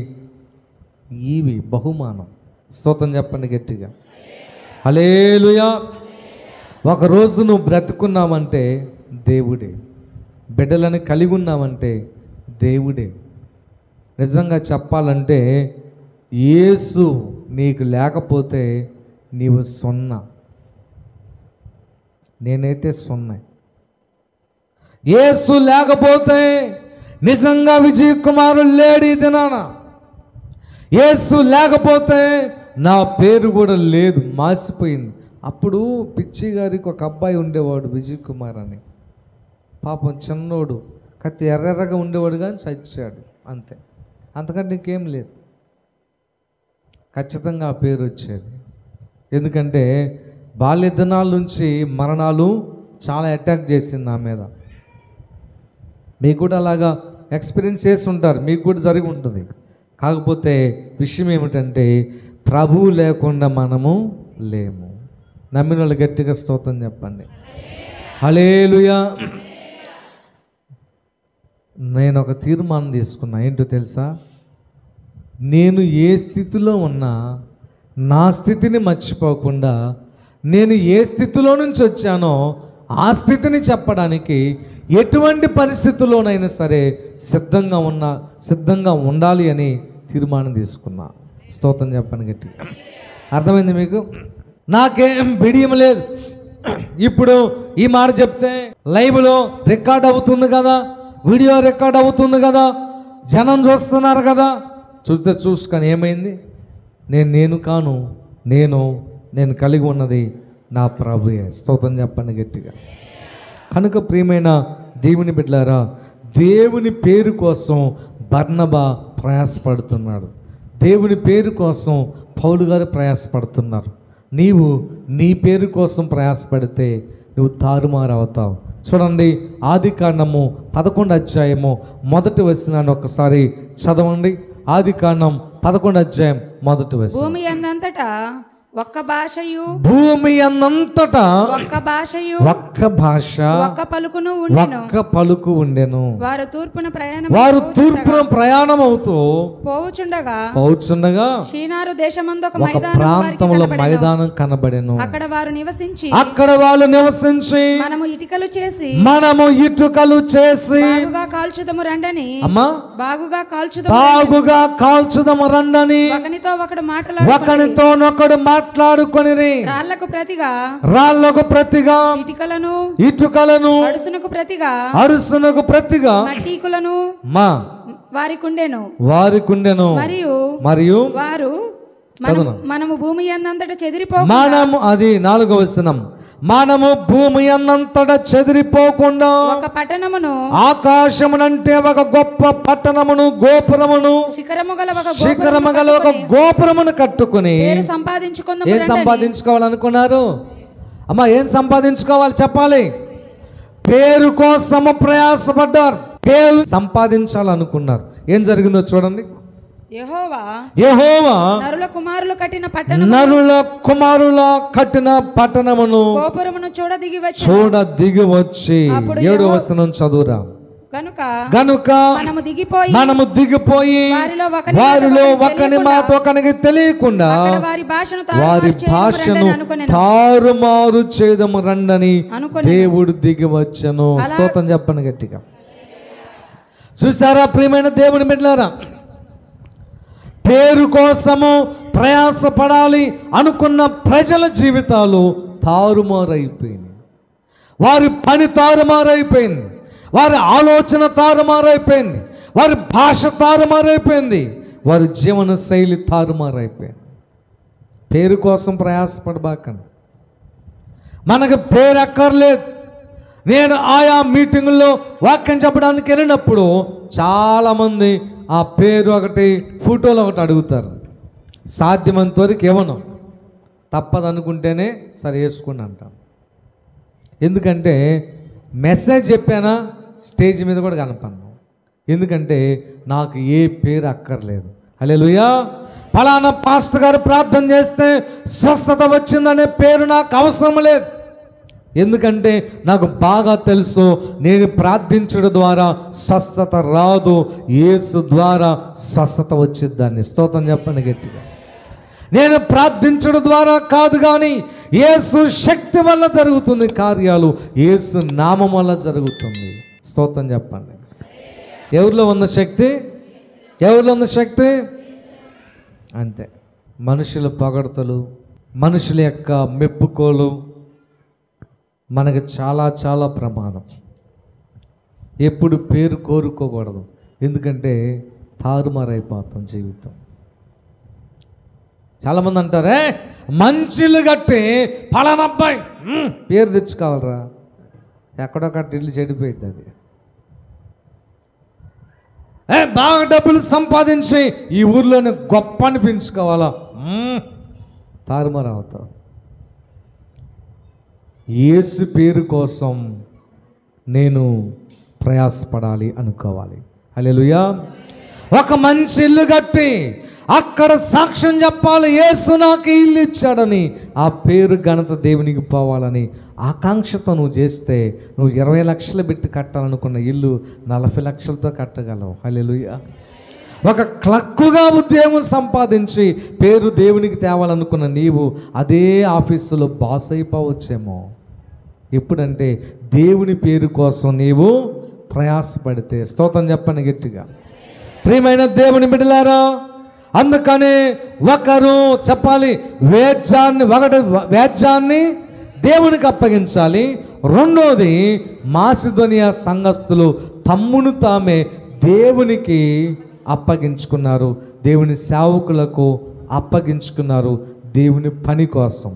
ఇవి బహుమానం. స్తోత్రం చెప్పండి గట్టిగా. హల్లెలూయా. ఒకరోజు నువ్వు బ్రతుకున్నావంటే దేవుడే. బిడ్డలను కలిగి ఉన్నావంటే దేవుడే. నిజంగా చెప్పాలంటే యేసు నీకు లేకపోతే నీవు సున్నా. నేనైతే సున్నా. యేసు లేకపోతే నిజంగా విజయ్ కుమారు లేడు ఈ దినాన. యేసు లేకపోతే నా పేరు కూడా లేదు, మాసిపోయింది. అప్పుడు పిచ్చి గారికి ఒక అబ్బాయి ఉండేవాడు, విజయ్ కుమార్ అని. పాపం చిన్నోడు, కత్తి ఎర్రెర్రగా ఉండేవాడు కానీ చచ్చాడు. అంతే, అంతకంటే ఇంకేం లేదు. ఖచ్చితంగా ఆ పేరు వచ్చేది. ఎందుకంటే బాల్య దినాల నుంచి మరణాలు చాలా అటాక్ చేసింది నా మీద. మీకు కూడా అలాగా ఎక్స్పీరియన్స్ చేసి ఉంటారు, మీకు కూడా జరిగి ఉంటుంది. కాకపోతే విషయం ఏమిటంటే ప్రభువు లేకుండా మనము లేము. నమ్మిన వాళ్ళు గట్టిగా స్తోత్రం చెప్పండి. హల్లెలూయా. నేను ఒక తీర్మానం తీసుకున్నా. ఏంటో తెలుసా? నేను ఏ స్థితిలో ఉన్నా నా స్థితిని మర్చిపోకుండా నేను ఏ స్థితిలో నుంచి వచ్చానో ఆ స్థితిని చెప్పడానికి ఎటువంటి పరిస్థితుల్లోనైనా సరే సిద్ధంగా ఉండాలి అని తీర్మానం తీసుకున్నా. స్తోత్రం చెప్పండి గట్టిగా. అర్థమైంది మీకు? నాకేం బిడియం లేదు. ఇప్పుడు ఈ మాట చెప్తే లైవ్లో రికార్డ్ అవుతుంది కదా, వీడియో రికార్డ్ అవుతుంది కదా, జనం చూస్తున్నారు కదా. చూస్తే చూసుకొని ఏమైంది? నేను కాను, నేను కలిగి ఉన్నది నా ప్రభుయే. స్తోత్రం చెప్పండి గట్టిగా. కనుక ప్రియమైన దేవుని బిడ్డలారా, దేవుని పేరు కోసం బర్నబా ప్రయాసపడుతున్నాడు. దేవుని పేరు కోసం పౌలు గారు ప్రయాసపడుతున్నారు. నీవు నీ పేరు కోసం ప్రయాసపడితే నువ్వు తారుమారు అవుతావు. చూడండి, ఆదికాండము 11 అధ్యాయము 1 వచనాన్ని ఒకసారి చదవండి. ఆదికాండం 11 అధ్యాయం 1 వచనం. భూమి అందంతటా ఒక్క భాషయు, భూమి అన్నంతటా ఒక్క భాషయు, ఒక్క భాష, ఒక్క పలుకును ఉండెను. ఒక్క పలుకు ఉండెను. వారు తూర్పున ప్రయాణం అవుతూ పోవుచుండగా షీనారు దేశమందు ఒక ప్రాంతంలో మైదానం కనబడెను. అక్కడ వారు నివసించి మనము ఇటుకలు చేసి బాగుగా కాల్చుదము రండని, బాగుగా కాల్చుదము రండని ఒకనితోనొకడు మాట్లాడుకొని రాళ్లకు ప్రతిగా ఇటుకలను అడుసునకు ప్రతిగా మట్టికులను వారికుండెను. మరియు వారు మనము భూమి అన్నంతట చెదిరిపోకుండా, అది 4వ వచనం, మనము భూమి అన్నంతట చెదిరిపోకుండా ఒక పట్టణమును, ఆకాశమునంటే ఒక గొప్ప పట్టణమును, గోపురమును, శిఖరము గల ఒక గోపురమును కట్టుకుని ఏం సంపాదించుకోవాలనుకున్నారు? అమ్మా, ఏం సంపాదించుకోవాలి చెప్పాలి? పేరు కోసము ప్రయాసపడ్డారు, పేరు సంపాదించాలనుకున్నారు. ఏం జరిగిందో చూడండి. యెహోవా నరుల కుమారుల కట్టిన పట్టణమును గోపురమును చూడ దిగి వచ్చి 7వ వచనం చదువురా. గనుక మనము దిగిపోయి వారిలో ఒకని మాట ఒకనికి తెలియకుండా వారి భాషను తారుమారు చేదము రండని దేవుడు దిగి వచ్చను. స్తోత్రం చెప్పండి గట్టిగా. చూసారా ప్రియమైన దేవుని బిడ్డలారా, పేరు కోసము ప్రయాసపడాలి అనుకున్న ప్రజల జీవితాలు తారుమారైపోయింది. వారి పని తారుమారైపోయింది, వారి ఆలోచన తారుమారైపోయింది, వారి భాష తారుమారైపోయింది, వారి జీవన శైలి తారుమారైపోయింది. పేరు కోసం ప్రయాసపడబాకండి. మనకు పేరు అక్కర్లేదు. నేను ఆయా మీటింగుల్లో వాక్యం చెప్పడానికి వెళ్ళినప్పుడు చాలామంది ఆ పేరు ఒకటి, ఫోటోలు ఒకటి అడుగుతారు. సాధ్యమంత వరకు ఇవ్వను, తప్పదనుకుంటేనే సరే వేసుకుని అంటాను. ఎందుకంటే మెసేజ్ చెప్పానా స్టేజ్ మీద కూడా కనపడను. ఎందుకంటే నాకు ఏ పేరు అక్కర్లేదు. హల్లెలూయా. ఫలానా పాస్టర్ గారు ప్రార్థన చేస్తే స్వస్థత వచ్చిందనే పేరు నాకు అవసరం లేదు. ఎందుకంటే నాకు బాగా తెలుసు, నేను ప్రార్థించడం ద్వారా స్వస్థత రాదు, యేసు ద్వారా స్వస్థత వచ్చిద్దాన్ని. స్తోత్రం చెప్పండి గట్టిగా. నేను ప్రార్థించడం ద్వారా కాదు, కానీ యేసు శక్తి వల్ల జరుగుతుంది కార్యాలు, యేసు నామం వల్ల జరుగుతుంది. స్తోత్రం చెప్పండి. ఎవరిలో ఉన్న శక్తి? ఎవరిలో ఉన్న శక్తి? అంతే. మనుషుల పొగడ్తలు, మనుషుల యొక్క మెప్పుకోలు మనకు చాలా చాలా ప్రమాదం. ఎప్పుడు పేరు కోరుకోకూడదు, ఎందుకంటే తారుమారైపోతాం జీవితం. చాలామంది అంటారే, మంచిలు కట్టి ఫలానా అబ్బాయి పేరు తెచ్చుకోవాలరా, ఎక్కడొకటి ఇల్లు చెడిపోయింది. అది బాగా డబ్బులు సంపాదించి ఈ ఊర్లోనే గొప్ప అనిపించుకోవాలా, తారుమారు అవుతాం. యేసు పేరు కోసం నేను ప్రయాసపడాలి అనుకోవాలి. హల్లెలూయా. ఒక మంచి ఇల్లు కట్టి అక్కడ సాక్ష్యం చెప్పాలి, యేసు నాకు ఇల్లు ఇచ్చాడని, ఆ పేరు ఘనత దేవునికి పోవాలని ఆకాంక్షతో నువ్వు చేస్తే నువ్వు 20 లక్షలు పెట్టి కట్టాలనుకున్న ఇల్లు 40 లక్షలతో కట్టగలవు. హల్లెలూయా. ఒక క్లక్కుగా ఉద్యోగం సంపాదించి పేరు దేవునికి తేవాలనుకున్న నీవు అదే ఆఫీసులో బాస్ అయిపోవచ్చేమో. ఎప్పుడంటే దేవుని పేరు కోసం నీవు ప్రయాసపడితే. స్తోత్రం చెప్పండి గట్టిగా. ప్రియమైన దేవుని బిడ్డలారా, అందుకని ఒకరు చెప్పాలి, వేద్యాన్ని దేవునికి అప్పగించాలి. రెండోది, మాసిదోనియా సంఘస్థులు తమ్మును తామే దేవునికి అప్పగించుకున్నారు, దేవుని సేవకులకు అప్పగించుకున్నారు, దేవుని పని కోసం.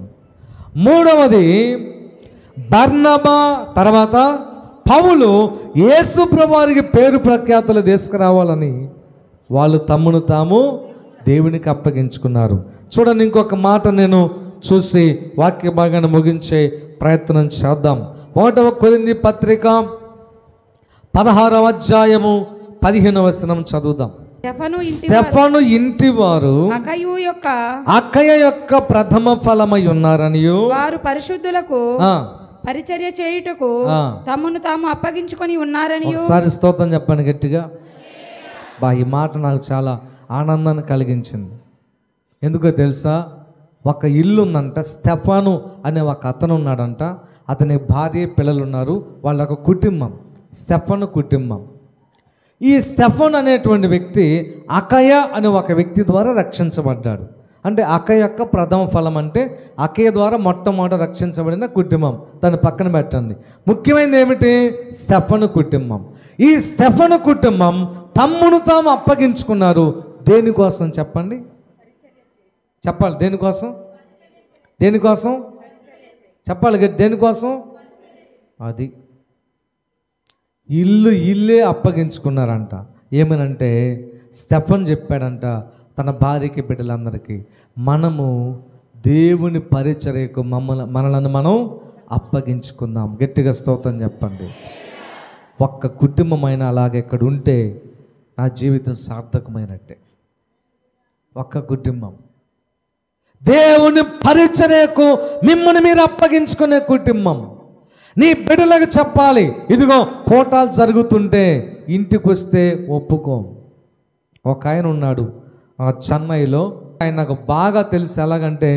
మూడవది, బర్నబా తర్వాత పౌలు యేసు ప్రభువారికి పేరు ప్రఖ్యాతులు తీసుకురావాలని వాళ్ళు తమ్మును తాము దేవునికి అప్పగించుకున్నారు. చూడండి, ఇంకొక మాట నేను చూసి వాక్య భాగాన్ని ముగించే ప్రయత్నం చేద్దాం. 1వ కొరింథీ పత్రిక 16వ అధ్యాయము 15వ వచనం చదువుదాం. స్టెఫను ఇంటివారు అక్కయ యొక్క ప్రథమ ఫలమై ఉన్నారనియు వారు పరిశుద్ధులకు పరిచర్య చేయుటకు తమను తాము అప్పగించుకొని ఉన్నారని. ఒకసారి స్తోత్రం చెప్పండి గట్టిగా. ఈ మాట నాకు చాలా ఆనందాన్ని కలిగించింది. ఎందుకో తెలుసా, ఒక ఇల్లు ఉందంట, స్టెఫాను అనే ఒక అతను ఉన్నాడంట, అతని భార్య పిల్లలు ఉన్నారు, వాళ్ళ ఒక కుటుంబం స్టెఫాను కుటుంబం. ఈ స్టెఫాను అనేటువంటి వ్యక్తి అకయ అనే ఒక వ్యక్తి ద్వారా రక్షించబడ్డాడు. అంటే అకయ యొక్క ప్రథమ ఫలం అంటే అకయ ద్వారా మొట్టమొదట రక్షించబడిన కుటుంబం. దాన్ని పక్కన పెట్టండి. ముఖ్యమైనది ఏమిటి? స్టెఫాను కుటుంబం. ఈ స్టెఫాను కుటుంబం తమ్మును తాము అప్పగించుకున్నారు. దేనికోసం చెప్పండి, చెప్పాలి. దేనికోసం? దేనికోసం చెప్పాలి, దేనికోసం? అది ఇల్లే అప్పగించుకున్నారంట. ఏమనంటే స్టెఫన్ చెప్పాడంట తన భార్యకి బిడ్డలందరికీ, మనము దేవుని పరిచర్యకు మనలను మనం అప్పగించుకుందాం. గట్టిగా స్తోత్రం చెప్పండి. ఒక్క కుటుంబమైన అలాగే ఇక్కడ ఉంటే నా జీవితం సార్థకమైనట్టే. ఒక్క కుటుంబం దేవుని పరిచర్యకు మిమ్మల్ని మీరు అప్పగించుకునే కుటుంబం. నీ బిడ్డలకు చెప్పాలి, ఇదిగో కోటాలు జరుగుతుంటే ఇంటికి వస్తే ఒప్పుకో. ఒక ఆయన ఉన్నాడు చెన్నైలో, ఆయన నాకు బాగా తెలుసు. ఎలాగంటే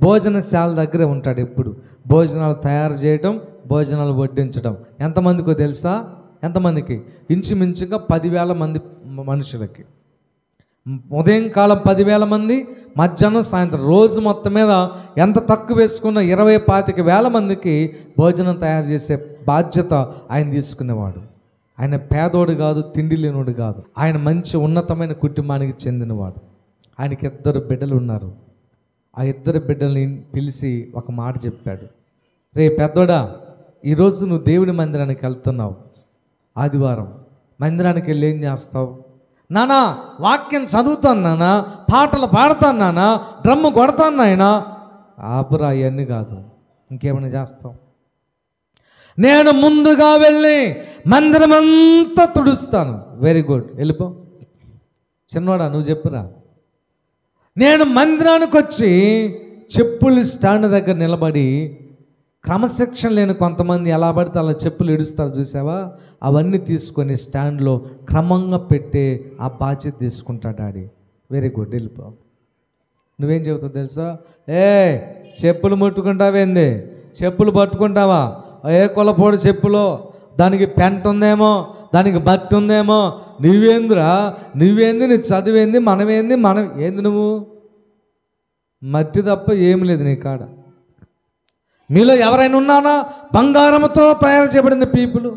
భోజనశాల దగ్గరే ఉంటాడు ఎప్పుడు. భోజనాలు తయారు చేయడం, భోజనాలు వడ్డించడం. ఎంతమందికో తెలుసా? ఎంతమందికి? ఇంచుమించుగా 10,000 మంది మనుషులకి. ఉదయం కాలం 10,000 మంది, మధ్యాహ్నం సాయంత్రం, రోజు మొత్తం మీద ఎంత తక్కువ వేసుకున్న 20-25,000 మందికి భోజనం తయారు చేసే బాధ్యత ఆయన తీసుకునేవాడు. ఆయన పేదోడు కాదు, తిండి లేనోడు కాదు. ఆయన మంచి ఉన్నతమైన కుటుంబానికి చెందినవాడు. ఆయనకి 2 బిడ్డలు ఉన్నారు. ఆ 2 బిడ్డల్ని పిలిచి ఒక మాట చెప్పాడు. రే పెద్దోడా, ఈరోజు నువ్వు దేవుని మందిరానికి వెళ్తున్నావు, ఆదివారం మందిరానికి వెళ్ళి ఏం చేస్తావు? నానా వాక్యం చదువుతాను నానా, పాటలు పాడతాను నానా, డ్రమ్ము కొడతాను నాయనా. ఆపురా, అవన్నీ కాదు, ఇంకేమైనా చేస్తావు? నేను ముందుగా వెళ్ళి మందిరం అంతా తుడుస్తాను. వెరీ గుడ్, వెళ్ళిపో. చిన్నవాడా నువ్వు చెప్పురా. నేను మందిరానికి వచ్చి చెప్పులు స్టాండ్ దగ్గర నిలబడి, క్రమశిక్షణ లేని కొంతమంది ఎలా పడితే అలా చెప్పులు ఇడుస్తారు చూసావా, అవన్నీ తీసుకొని స్టాండ్లో క్రమంగా పెట్టే ఆ బాధ్యత తీసుకుంటాడు డాడీ. వెరీ గుడ్, వెళ్ళిపో. నువ్వేం చెబుతావు తెలుసా? చెప్పులు ముట్టుకుంటావేంది? చెప్పులు పట్టుకుంటావా? ఏ కొలపోడు చెప్పులో దానికి పెంట ఉందేమో, దానికి బట్టి ఉందేమో. నువ్వేందిరా, నువ్వేంది, నీ చదివేంది, మనమేంది, మనం ఏంది? నువ్వు మట్టి తప్ప ఏమి లేదు నీ కాడ. మీలో ఎవరైనా ఉన్నానా బంగారంతో తయారు చేయబడిన పీపుల్?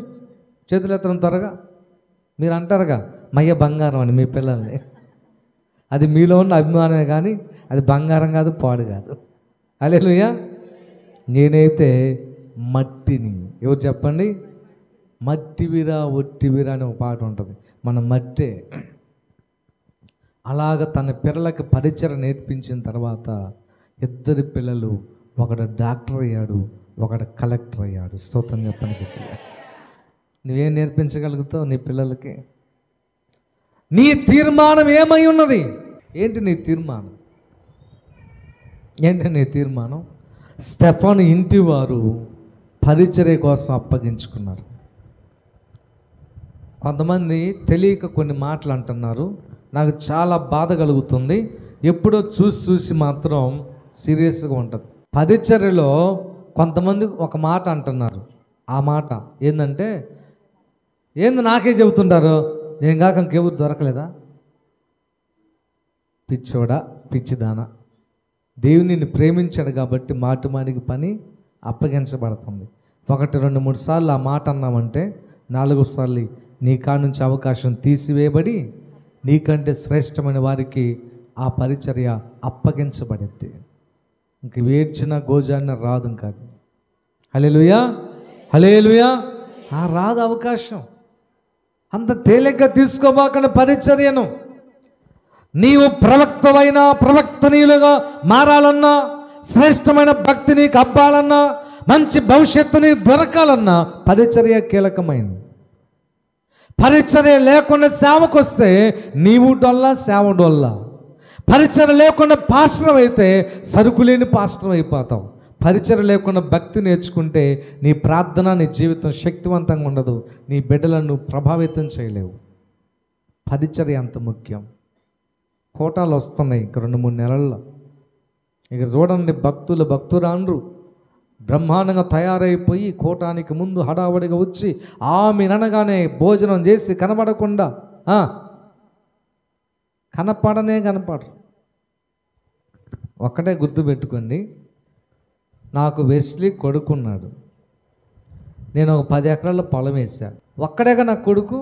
చేతులు ఎత్తడం త్వరగా. మీరు అంటారుగా మయ్య బంగారం అని మీ పిల్లల్ని. అది మీలో ఉన్న అభిమానమే కానీ అది బంగారం కాదు, పాడు కాదు. హల్లెలూయా. నేనైతే మట్టిని, ఎవరు చెప్పండి? మట్టివిరా ఒట్టివిరా అని ఒక పాట ఉంటుంది. మన మట్టే. అలాగ తన పిల్లలకి పరిచయం నేర్పించిన తర్వాత 2 పిల్లలు, ఒకడు డాక్టర్ అయ్యాడు, ఒకడు కలెక్టర్ అయ్యాడు. స్తోత్రం చెప్పని గట్టిగా. నువ్వేం నేర్పించగలుగుతావు నీ పిల్లలకి? నీ తీర్మానం ఏమై ఉన్నది? ఏంటి నీ తీర్మానం? ఏంటి నీ తీర్మానం? స్టెఫాను ఇంటి వారు పరిచర్య కోసం అప్పగించుకున్నారు. కొంతమంది తెలియక కొన్ని మాటలు అంటున్నారు, నాకు చాలా బాధ కలుగుతుంది. ఎప్పుడో చూసి మాత్రం సీరియస్గా ఉంటుంది. పరిచర్యలో కొంతమంది ఒక మాట అంటున్నారు. ఆ మాట ఏంటంటే, ఏంది నాకే చెబుతుంటారు, నేను కాక ఇంకెవరు దొరకలేదా? పిచ్చోడా, పిచ్చిదానా, దేవుని నిన్ను ప్రేమించాడు కాబట్టి మాటిమాటికి పని అప్పగించబడుతుంది. 1, 2, 3 సార్లు ఆ మాట అన్నామంటే 4వ సార్లు నీ కాడ నుంచి అవకాశం తీసివేయబడి నీకంటే శ్రేష్టమైన వారికి ఆ పరిచర్య అప్పగించబడింది. ఇంక వేడ్చిన గోజాడిన రాదు కాదు. హల్లెలూయా, హల్లెలూయా. రాదు అవకాశం. అంత తేలిగ్గా తీసుకోబాకని పరిచర్యను. నీవు ప్రవక్తవైనా ప్రవక్తనీయులుగా మారాలన్నా, శ్రేష్టమైన భక్తి నీకు అబ్బాలన్నా, మంచి భవిష్యత్తుని దొరకాలన్నా పరిచర్య కీలకమైంది. పరిచర్య లేకుండా సేవకు వస్తే నీవు డొల్లా, సేవ డొల్లా. పరిచర్య లేకుండా పాస్టర్ అయితే సరుకు లేని పాస్టర్ అయిపోతావు. పరిచర్య లేకుండా భక్తి నేర్చుకుంటే నీ ప్రార్థన, నీ జీవితం శక్తివంతంగా ఉండదు. నీ బిడ్డలను ప్రభావితం చేయలేవు. పరిచర్య అంత ముఖ్యం. కోటాలు వస్తున్నాయి ఇంక 2-3 నెలల్లో. ఇక చూడండి, భక్తురాండ్రు బ్రహ్మాండంగా తయారైపోయి కోటానికి ముందు హడావడిగా వచ్చి ఆమెనగానే భోజనం చేసి కనపడకుండా కనపడరు. ఒక్కటే గుర్తుపెట్టుకోండి, నాకు వెస్లీ కొడుకున్నాడు. నేను ఒక 10 ఎకరాల పొలం వేసా. ఒక్కడేగా నా కొడుకు,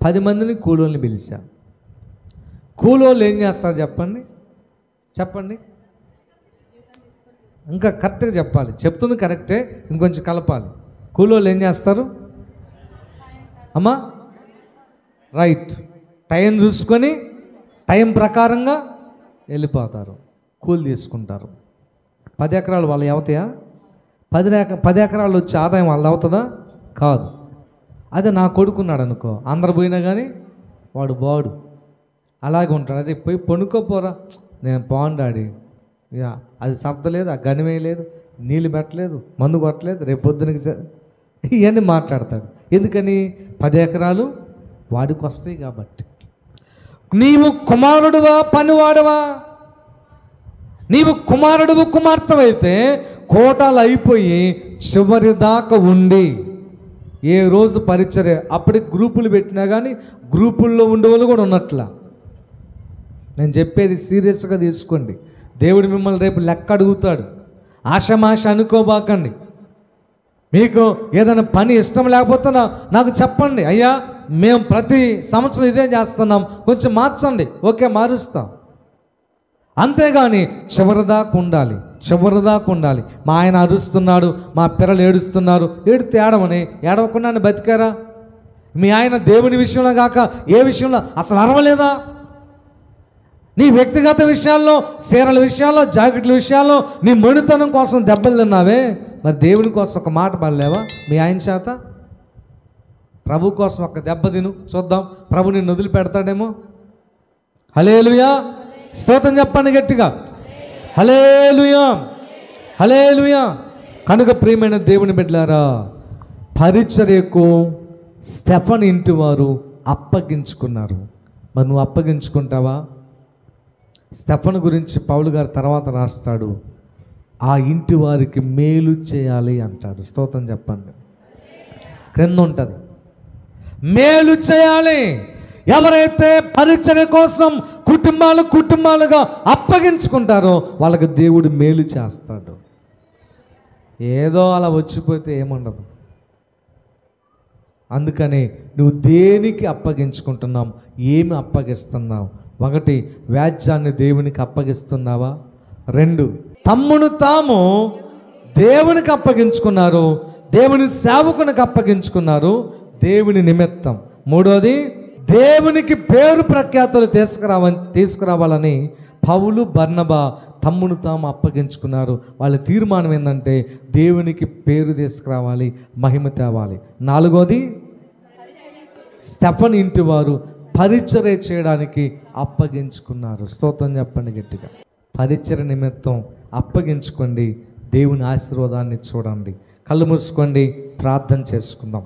10 మందిని కూలోళ్ళని పిలిచా. కూలోళ్ళు ఏం చేస్తారు చెప్పండి. ఇంకా కరెక్ట్గా చెప్పాలి. చెప్తుంది కరెక్టే, ఇంకొంచెం కలపాలి. కూలోళ్ళు ఏం చేస్తారు అమ్మా? రైట్, టైం చూసుకొని టైం ప్రకారంగా వెళ్ళిపోతారు, కూలి తీసుకుంటారు. 10 ఎకరాలు వాళ్ళు అవుతాయా? 10 ఎకరాలు వచ్చే ఆదాయం వాళ్ళు అవుతుందా? కాదు. అదే నా కొడుకున్నాడు అనుకో, అందరు పోయినా కానీ వాడు బాడు అలాగే ఉంటాడు. అదే పోయి పనుకోపోరా, నేను బాగుండాడి, ఇక అది సర్దలేదు, ఆ గనివేయలేదు, నీళ్ళు పెట్టలేదు, మందు కొట్టలేదు, రేపు పొద్దునకి ఇవన్నీ మాట్లాడతాడు. ఎందుకని? 10 ఎకరాలు వాడికి వస్తాయి కాబట్టి. నీవు కుమారుడువా, పనివాడవా? నీవు కుమారుడువు, కుమార్తెవైతే కోటాలు అయిపోయి చివరి దాకా ఉండి ఏ రోజు పరిచర్య అప్పటికి గ్రూపులు పెట్టినా కానీ గ్రూపుల్లో ఉండేవాళ్ళు కూడా ఉన్నట్లా. నేను చెప్పేది సీరియస్గా తీసుకోండి. దేవుడు మిమ్మల్ని రేపు లెక్క అడుగుతాడు. ఆషమాష అనుకోబాకండి. మీకు ఏదైనా పని ఇష్టం లేకపోతే నాకు చెప్పండి, అయ్యా మేము ప్రతి సంవత్సరం ఇదే చేస్తున్నాం, కొంచెం మార్చండి, ఓకే మారుస్తాం. అంతేగాని చివరిదాకా ఉండాలి. మా ఆయన అరుస్తున్నాడు, మా పిల్లలు ఏడుస్తున్నారు, ఏడితే ఏడవకుండా బతికారా? మీ ఆయన దేవుని విషయంలో కాక ఏ విషయంలో అసలు అరవలేదా? నీ వ్యక్తిగత విషయాల్లో, చీరల విషయాల్లో, జాకెట్ల విషయాల్లో నీ మొండితనం కోసం దెబ్బలు తిన్నావే, మరి దేవుని కోసం ఒక మాట పడలేవా మీ ఆయన చేత? ప్రభు కోసం ఒక దెబ్బ తిను చూద్దాం, ప్రభు నిన్ను వదిలిపెడతాడేమో. హల్లెలూయా, స్తోత్రం చెప్పండి గట్టిగా, హల్లెలూయా, హల్లెలూయా. కనుక ప్రియమైన దేవుని బిడ్డలారా, పరిచర్యకు స్టెఫన్ ఇంటి వారు అప్పగించుకున్నారు. మరి నువ్వు అప్పగించుకుంటావా? స్టెఫన్ గురించి పౌలు గారు తర్వాత రాస్తాడు, ఆ ఇంటి వారికి మేలు చేయాలి అంటాడు. స్తోత్రం చెప్పండి. క్రింద ఉంటుంది, మేలు చేయాలి. ఎవరైతే పరిచర్య కోసం కుటుంబాలుగా అప్పగించుకుంటారో వాళ్ళకి దేవుడు మేలు చేస్తాడు. ఏదో అలా వచ్చిపోతే ఏముండదు. అందుకని నువ్వు దేనికి అప్పగించుకుంటున్నావు, ఏమి అప్పగిస్తున్నావు? 1, వ్యాజ్యాన్ని దేవునికి అప్పగిస్తున్నావా? 2, తమ్మును తాము దేవునికి అప్పగించుకున్నారు, దేవుని సేవకునికి అప్పగించుకున్నారు దేవుని నిమిత్తం. 3, దేవునికి పేరు ప్రఖ్యాతులు తీసుకురావాలని పౌలు, బర్నబా తమ్మును తాము అప్పగించుకున్నారు. వాళ్ళ తీర్మానం ఏంటంటే దేవునికి పేరు తీసుకురావాలి, మహిమ తేవాలి. 4, స్టెఫన్ ఇంటి వారు పరిచర్య చేయడానికి అప్పగించుకున్నారు. స్తోత్రం చెప్పండి గట్టిగా. పరిచర్య నిమిత్తం అప్పగించుకోండి, దేవుని ఆశీర్వాదాన్ని చూడండి. కళ్ళు మూసుకోండి, ప్రార్థన చేసుకుందాం.